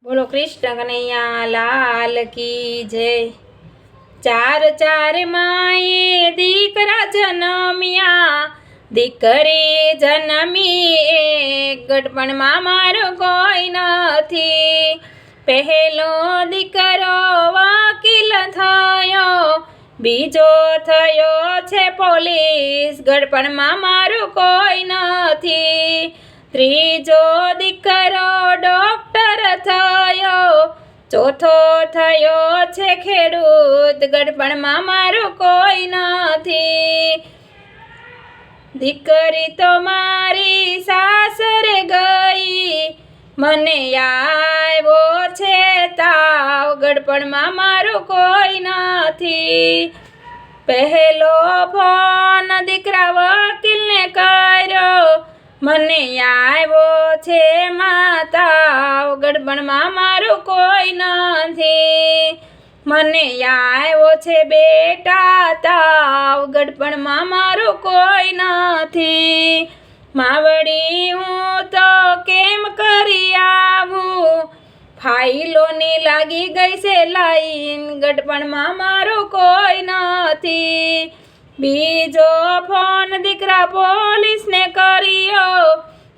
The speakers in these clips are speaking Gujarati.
બોલો કૃષ્ણ કનૈયા લાલ કી જય। ચાર ચાર માએ દીકરા જન્મ્યા, દીકરી જન્મી એક, ગઢપણમાં મારો કોઈ નથી। પહેલો દીકરો વકીલ થયો, બીજો થયો છે પોલીસ, ગઢપણમાં મારું કોઈ નથી। ત્રીજો દીકરો ડોક્ટર થયો, ચોથો થયો છે ખેડૂત, ગઢપણમાં મારું કોઈ નથી। દીકરી તો મારી સાસરે ગઈ, મને આવ્યો છે તાવ, ગઢપણમાં મારું કોઈ નથી। પહેલો ફોન દીકરા વકીલને કર્યો, મને આવ્યો છે તાવ, ગઢપણમાં મારું કોઈ નથી। મને આવ્યો છે બેટા તાવ, ગઢપણમાં મારું કોઈ નથી। માવડી હું તો કેમ કરી આવું, ફાઇલોની લાગી ગઈ છે લાઈન, ગઢપણમાં મારું કોઈ નથી। બીજો ફોન દીકરા પોલીસને કર્યો,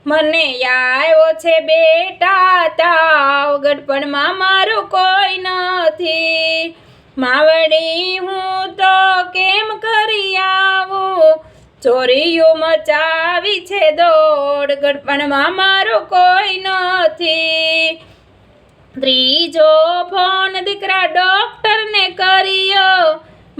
મને આવ્યો છે બેટા તાવ, ગઢપણમાં મારું કોઈ નથી। માવડી હું તો કેમ કરી આવું, ચોરીઓ મચાવી છે દોડ, ગઢપણમાં મારું કોઈ નથી। ત્રીજો ફોન દીકરા ડોક્ટરને કર્યો,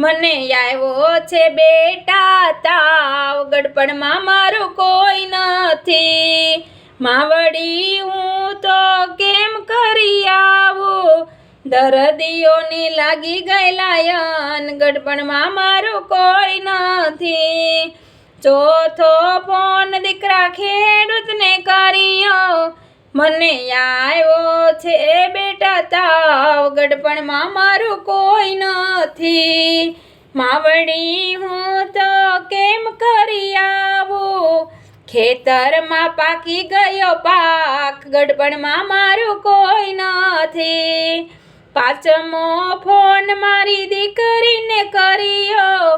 મને આવ્યો છે બેટા તાવ, ગઢપણમાં મારું કોઈ નથી। માવડી હું તો કેમ કરી આવું, દર્દીઓની લાગી ગઈ લાયન, ગઢપણમાં મારું કોઈ નથી। ચોથો ફોન દીકરા ખેડૂતને કર્યો, મને આવ્યો છે બેટા તાવ, ગઢપણમાં મારું કોઈ નથી। માવડી હું તો કેમ કરી આવું, ખેતરમાં પાકી ગયો પાક, ગઢપણમાં મારું કોઈ નથી। પાંચમો ફોન મારી દીકરીને કર્યો,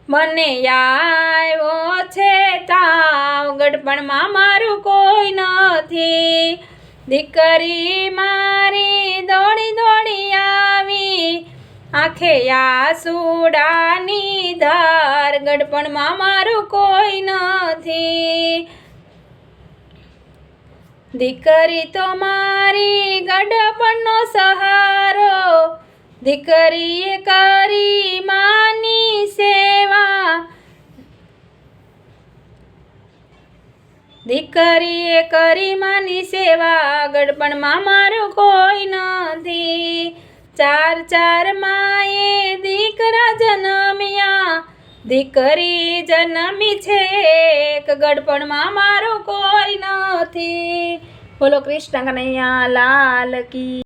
મને આવ્યો છે તાવ, ગઢપણમાં મારું કોઈ નથી। દીકરી મારી દોડી દોડી આવી, આંખે આસુડાની ધાર, ગઢપણમાં મારું કોઈ નથી। દીકરી તો મારી ગઢપણનો સહારો, દીકરીએ કરી માની સેવા, દીકરીએ કરી માની સેવા, ગઢપણમાં મારું કોઈ નથી। ચાર ચાર માએ દીકરા જન્મ્યા, દીકરી જન્મી છે એક, ગઢપણમાં મારું કોઈ નથી। બોલો કૃષ્ણ કનૈયા લાલ કી।